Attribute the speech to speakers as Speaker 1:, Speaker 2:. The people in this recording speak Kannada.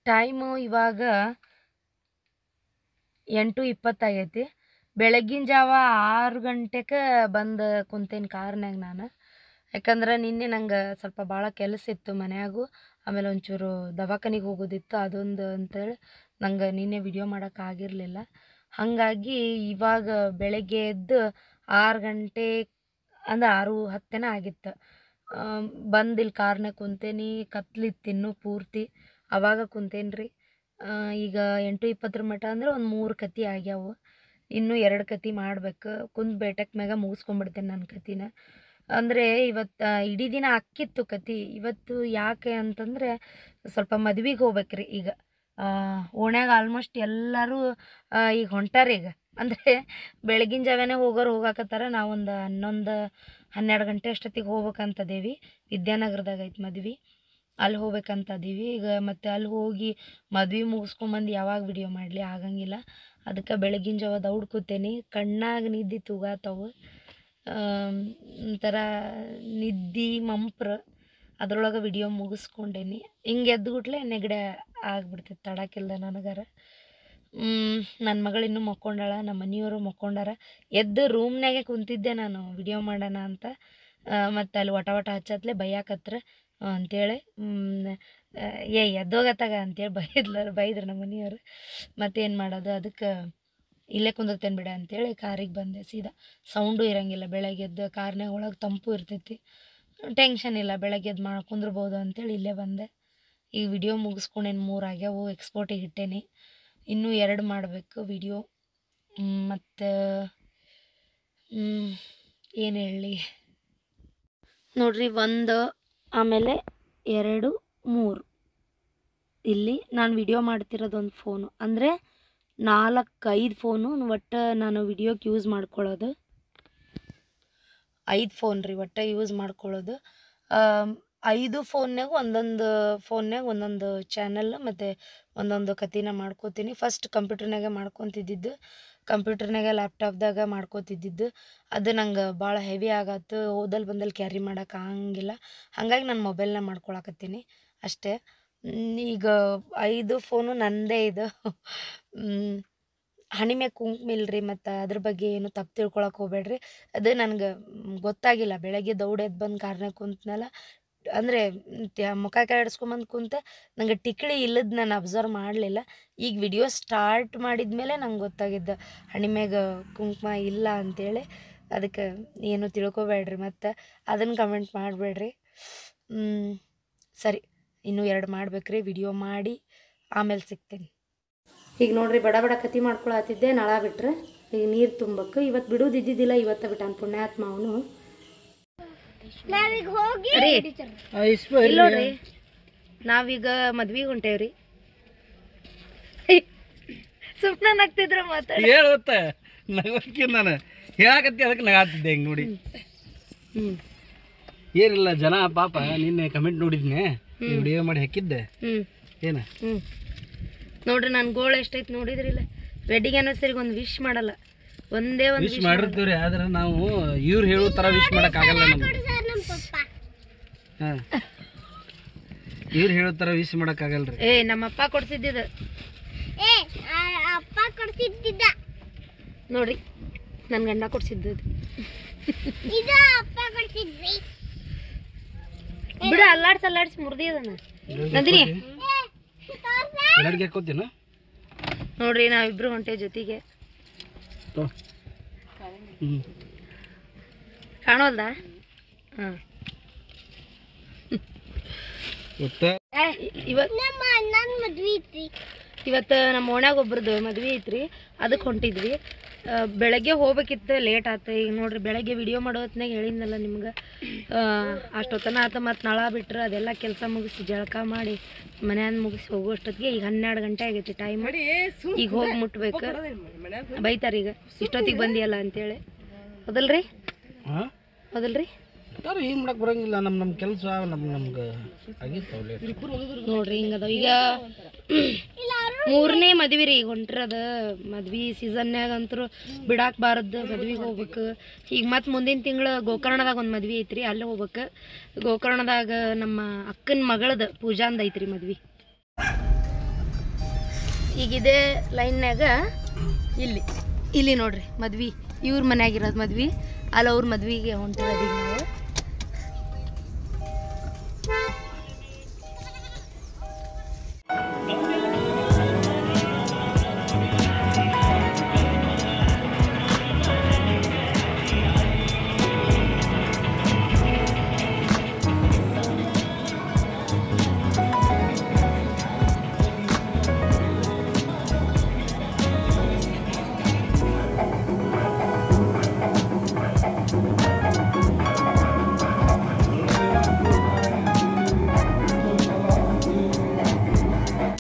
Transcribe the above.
Speaker 1: ಟೈಮು ಇವಾಗ 8:20 ಆಗೈತಿ. ಬೆಳಗ್ಗಿನ ಜಾವ 6 ಗಂಟೆಗೆ ಬಂದು ಕುಂತೇನಿ ಕಾರ್ನಾಗ ನಾನು. ಯಾಕಂದ್ರೆ ನಿನ್ನೆ ನಂಗೆ ಸ್ವಲ್ಪ ಭಾಳ ಕೆಲಸ ಇತ್ತು ಮನ್ಯಾಗೂ, ಆಮೇಲೆ ಒಂಚೂರು ದವಾಖಾನಿಗೆ ಹೋಗೋದಿತ್ತು ಅದೊಂದು ಅಂತೇಳಿ ನಂಗೆ ನಿನ್ನೆ ವಿಡಿಯೋ ಮಾಡೋಕ್ಕಾಗಿರಲಿಲ್ಲ. ಹಾಗಾಗಿ ಇವಾಗ ಬೆಳಗ್ಗೆ ಎದ್ದು 6 ಗಂಟೆ ಅಂದ್ರೆ 6:10 ಆಗಿತ್ತು. ಬಂದು ಇಲ್ಲಿ ಕಾರ್ನಾಗ ಕುಂತೇನಿ. ಕತ್ಲಿತ್ತು ಇನ್ನೂ ಪೂರ್ತಿ, ಅವಾಗ ಕುಂತೇನಿ ರೀ. ಈಗ 8:20 ಮಟ್ಟ ಅಂದ್ರೆ ಒಂದು 3 ಕತೆ ಆಗ್ಯಾವು. ಇನ್ನೂ 2 ಕತೆ ಮಾಡ್ಬೇಕು. ಕುಂತು ಬೇಟಕ್ ಮ್ಯಾಗ ಮುಗಿಸ್ಕೊಂಡ್ಬಿಡ್ತೇನೆ ನನ್ನ ಕತಿನ. ಅಂದರೆ ಇವತ್ತು ಇಡೀ ದಿನ ಅಕ್ಕಿತ್ತು ಕತೆ. ಇವತ್ತು ಯಾಕೆ ಅಂತಂದರೆ ಸ್ವಲ್ಪ ಮದ್ವೆಗೆ ಹೋಗ್ಬೇಕ್ರಿ. ಈಗ ಓಣ್ಯಾಗ ಆಲ್ಮೋಸ್ಟ್ ಎಲ್ಲರೂ ಈಗ ಹೊಂಟಾರ. ಈಗ ಅಂದರೆ ಬೆಳಗಿನ ಜಾವನೇ ಹೋಗಾಕತ್ತಾರ. ನಾವೊಂದು 11-12 ಗಂಟೆ ಅಷ್ಟೊತ್ತಿಗೆ ಹೋಗ್ಬೇಕಂತದೇವಿ. ವಿದ್ಯಾನಗರದಾಗ ಐತೆ ಮದ್ವೆ, ಅಲ್ಲಿ ಹೋಗ್ಬೇಕಂತದೀವಿ. ಈಗ ಮತ್ತು ಅಲ್ಲಿ ಹೋಗಿ ಮದ್ವೆ ಮುಗಿಸ್ಕೊಂಬಂದು ಯಾವಾಗ ವಿಡಿಯೋ ಮಾಡಲಿ, ಆಗಂಗಿಲ್ಲ. ಅದಕ್ಕೆ ಬೆಳಗಿನ ಜಾವ ದೌಡ್ ಕೂತೇನಿ. ಕಣ್ಣಾಗ ನಿದ್ದೆ ತೂಗಾತವು, ಒಂಥರ ನಿದ್ದೆ ಮಂಪ್ರ. ಅದ್ರೊಳಗೆ ವಿಡಿಯೋ ಮುಗಿಸ್ಕೊಂಡೇನಿ. ಹಿಂಗೆ ಎದ್ದುಗುಟ್ಲೆ ನೆಗಡೆ ಆಗ್ಬಿಡ್ತೈತೆ ತಡಕಿಲ್ದ ನನಗಾರ. ನನ್ನ ಮಗಳು ಇನ್ನೂ ಮಕ್ಕೊಂಡಾಳ, ನಮ್ಮ ಮನೆಯವರು ಮಕ್ಕೊಂಡಾರ. ಎದ್ದು ರೂಮ್ನಾಗೆ ಕುಂತಿದ್ದೆ ನಾನು ವಿಡಿಯೋ ಮಾಡೋಣ ಅಂತ. ಮತ್ತು ಅಲ್ಲಿ ವಟ ಹಚ್ಚತ್ಲೆ ಬೈಯಾಕತ್ರ ಅಂಥೇಳಿ ಎದ್ದೋಗತ್ತಾಗ ಅಂತೇಳಿ ಬೈದ್ರು ನಮ್ಮ ಮನೆಯವರು. ಮತ್ತೇನು ಮಾಡೋದು, ಅದಕ್ಕೆ ಇಲ್ಲೇ ಕುಂದಿರ್ತೇನೆ ಬಿಡ ಅಂಥೇಳಿ ಕಾರಿಗೆ ಬಂದೆ ಸೀದಾ. ಸೌಂಡು ಇರೋಂಗಿಲ್ಲ ಬೆಳಗ್ಗೆ ಎದ್ದು ಕಾರ್ನಾಗ, ಒಳಗೆ ತಂಪು ಇರ್ತೈತಿ, ಟೆನ್ಷನ್ ಇಲ್ಲ. ಬೆಳಗ್ಗೆ ಎದ್ದು ಕುಂದ್ರಬೋದು ಅಂಥೇಳಿ ಇಲ್ಲೇ ಬಂದೆ. ಈಗ ವಿಡಿಯೋ ಮುಗಿಸ್ಕೊಂಡೇನು 3 ಆಗ್ಯಾವು. ಎಕ್ಸ್ಪೋರ್ಟಿಗೆ ಇಟ್ಟೇನಿ. ಇನ್ನೂ 2 ಮಾಡಬೇಕು ವಿಡಿಯೋ. ಮತ್ತು ಏನು ಹೇಳಲಿ ನೋಡ್ರಿ, 1 ಆಮೇಲೆ 2 3 ಇಲ್ಲಿ ನಾನು ವಿಡಿಯೋ ಮಾಡ್ತಿರೋದೊಂದು ಫೋನು. ಅಂದರೆ 4-5 ಫೋನು ಒಟ್ಟು ನಾನು ವಿಡಿಯೋಕ್ಕೆ ಯೂಸ್ ಮಾಡ್ಕೊಳ್ಳೋದು. 5 ಫೋನ್ ರೀ ಒಟ್ಟು ಯೂಸ್ ಮಾಡ್ಕೊಳ್ಳೋದು. 5 ಫೋನ್ನಾಗ ಒಂದೊಂದು ಚಾನಲ್ ಮತ್ತು ಒಂದೊಂದು ಕತೆನ ಮಾಡ್ಕೋತೀನಿ. ಫಸ್ಟ್ ಕಂಪ್ಯೂಟರ್ನಾಗೆ ಮಾಡ್ಕೊತಿದ್ದಿದ್ದು, ಕಂಪ್ಯೂಟರ್ನಾಗ ಲ್ಯಾಪ್ಟಾಪ್ದಾಗ ಮಾಡ್ಕೋತಿದ್ದಿದ್ದು. ಅದು ನಂಗೆ ಭಾಳ ಹೆವಿ ಆಗತ್ತು, ಹೋದಲ್ಲಿ ಬಂದಲ್ಲಿ ಕ್ಯಾರಿ ಮಾಡೋಕೆ ಆಗಂಗಿಲ್ಲ. ಹಾಗಾಗಿ ನಾನು ಮೊಬೈಲ್ನ ಮಾಡ್ಕೊಳಕತ್ತೀನಿ ಅಷ್ಟೇ. ಈಗ 5 ಫೋನು ನನ್ನದೇ ಇದು. ಹಣೆ ಮ್ಯಾಗ ಕುಂಕುಮ ಇಲ್ರಿ, ಮತ್ತು ಅದ್ರ ಬಗ್ಗೆ ಏನು ತಪ್ಪು ತಿಳ್ಕೊಳಕ್ಕೆ ಹೋಗ್ಬೇಡ್ರಿ. ಅದು ನನಗೆ ಗೊತ್ತಾಗಿಲ್ಲ. ಬೆಳಗ್ಗೆ ದೌಡೆದ್ದು ಬಂದು ಕಾರ್ನಾಗ ಕುಂತನಲ್ಲ, ಅಂದರೆ ಮುಖ ಕೆಡ್ಸ್ಕೊಂಬಂದು ಕುಂತೆ, ನಂಗೆ ಟಿಕ್ಳಿ ಇಲ್ಲದ ನಾನು ಅಬ್ಸರ್ವ್ ಮಾಡಲಿಲ್ಲ. ಈಗ ವಿಡಿಯೋ ಸ್ಟಾರ್ಟ್ ಮಾಡಿದ್ಮೇಲೆ ನಂಗೆ ಗೊತ್ತಾಗಿದ್ದು ಹಣೆ ಮ್ಯಾಗ ಕುಂಕುಮ ಇಲ್ಲ ಅಂಥೇಳಿ. ಅದಕ್ಕೆ ಏನು ತಿಳ್ಕೊಬೇಡ್ರಿ, ಮತ್ತು ಅದನ್ನು ಕಮೆಂಟ್ ಮಾಡಬೇಡ್ರಿ. ಸರಿ, ಇನ್ನೂ 2 ಮಾಡ್ಬೇಕ್ರಿ. ವಿಡಿಯೋ ಮಾಡಿ ಆಮೇಲೆ ಸಿಗ್ತೀನಿ. ಈಗ ನೋಡ್ರಿ, ಬಡ ಕತಿ ಮಾಡ್ಕೊಳತ್ತಿದ್ದೆ. ನಳ ಬಿಟ್ರೆ ಈಗ ನೀರು ತುಂಬಬೇಕು. ಇವತ್ತು ಬಿಡೋದಿದ್ದಿದ್ದಿಲ್ಲ, ಇವತ್ತು ಬಿಟ್ಟಾನ ಪುಣ್ಯಾತ್ಮ ಅವನು. ನೋಡ್ರಿ, ನಾವೀಗ ಮದ್ವಿಗೆ ಹೊಂಟೇವ್ರಿ. ಸುಮ್ಮನೆ ನಗ್ತಿದ್ರ ಮಾತಾಡಿ
Speaker 2: ಹೇಳುತ್ತೆ ನಗಕ್ಕೆ. ನಾನು ಹೇಳಕತ್ತಿ ಅದಕ್ಕೆ ನಗಾತಿದ್ದೆ ಹಿಂಗೆ ನೋಡಿ. ಏನಿಲ್ಲ, ಜನ ಪಾಪ ನಿನ್ನೆ ಕಮೆಂಟ್ ನೋಡಿದ್ನೆ, ವಿಡಿಯೋ ಮಾಡಿ ಹಾಕಿದ್ದೆ. ಏನ
Speaker 1: ನೋಡ್ರಿ, ನನ್ನ ಗೋಳು ಎಷ್ಟೈತಿ ನೋಡಿದ್ರಿಲ್ಲ. ವೆಡ್ಡಿಂಗ್ ಆ್ಯನಿವರ್ಸರಿಗೆ ಒಂದು ವಿಶ್ ಮಾಡಲ್ಲ, ಒಂದೇ ಒಂದು
Speaker 2: ವಿಶ್ ಮಾಡಿರ್ತೀವ್ರಿ. ಆದ್ರೆ ನಾವು ಇವ್ರು ಹೇಳೋ ಥರ ವಿಶ್ ಮಾಡೋಕ್ಕಾಗಲ್ಲ ನಮ್ಗೆ. ಹಾಂ, ಇವ್ರು ಹೇಳೋ ಥರ ವಿಶ್ ಮಾಡೋಕ್ಕಾಗಲ್ರಿ.
Speaker 1: ನಮ್ಮಪ್ಪ ಕೊಡ್ಸಿದ್ದಿದ್ದ ನೋಡ್ರಿ, ನನ್ನ ಗಂಡ ಕೊಡ್ಸಿದ್ದು ಬಿಡ. ಅಲ್ಲಾಡ್ಸಿ ಮುರ್ದಿದನ ನಂದಿನಿ. ನೋಡ್ರಿ, ನಾವಿಬ್ರು ಹೊಂಟೇವ್ ಜೊತೆಗೆ. ಕಾಣೋಲ್ದ? ಹಾಂ, ಇವತ್ತು ನಮ್ಮ ಓಣ್ಯಾಗ ಒಬ್ರದ್ದು ಮದ್ವೆ ಐತ್ರಿ, ಅದಕ್ಕೆ ಹೊಂಟಿದ್ವಿ. ಬೆಳಗ್ಗೆ ಹೋಗ್ಬೇಕಿತ್ತು, ಲೇಟ್ ಆಯ್ತು. ಈಗ ನೋಡ್ರಿ, ಬೆಳಗ್ಗೆ ವಿಡಿಯೋ ಮಾಡೋ ಹೊತ್ನಾಗ ಹೇಳಿದ್ನಲ್ಲ ನಿಮ್ಗೆ, ಅಷ್ಟೊತ್ತನ ಆತ. ಮತ್ತು ನಳ ಬಿಟ್ರೆ ಅದೆಲ್ಲ ಕೆಲಸ ಮುಗಿಸಿ ಜಳಕ ಮಾಡಿ ಮನ್ಯಾನ ಮುಗಿಸಿ ಹೋಗೋಷ್ಟೊತ್ತಿಗೆ ಈಗ 12 ಗಂಟೆ ಆಗೈತಿ ಟೈಮ್. ಈಗ ಹೋಗಿ ಮುಟ್ಬೇಕು. ಬೈತಾರೆ ಈಗ, ಇಷ್ಟೊತ್ತಿಗೆ ಬಂದಿಯಲ್ಲ ಅಂತೇಳಿ. ಹೌದಲ್ರಿ?
Speaker 2: ಏನು ಮಾಡಕ್ಕೆ ಬರಂಗಿಲ್ಲ. ನಮ್ಮ ಕೆಲಸ ನಮ್ಗೆ ಆಗಿತ್ತು
Speaker 1: ನೋಡ್ರಿ. ಹಿಂಗದ ಈಗ 3ನೇ ಮದ್ವೆ ರೀ ಈಗ ಹೊಂಟ್ರದ. ಮದ್ವೆ ಸೀಸನ್ಯಾಗ ಅಂತೂ ಬಿಡಾಕ್ಬಾರದು, ಮದ್ವೆಗೆ ಹೋಗ್ಬೇಕು. ಈಗ ಮತ್ತು ಮುಂದಿನ ತಿಂಗಳು ಗೋಕರ್ಣದಾಗ ಒಂದು ಮದ್ವೆ ಐತ್ರಿ, ಅಲ್ಲೇ ಹೋಗ್ಬೇಕು. ಗೋಕರ್ಣದಾಗ ನಮ್ಮ ಅಕ್ಕನ ಮಗಳದ ಪೂಜಾಂದ ಐತ್ರಿ ಮದ್ವೆ. ಈಗ ಇದೇ ಲೈನ್ಯಾಗ ಇಲ್ಲಿ ನೋಡ್ರಿ ಮದ್ವಿ ಇವ್ರ ಮನ್ಯಾಗಿರೋದು ಮದ್ವಿ ಅಲ್ಲಿ ಅವ್ರ ಮದ್ವಿಗೆ ಹೊಂಟಿರೋದು ಈಗ ನಾವು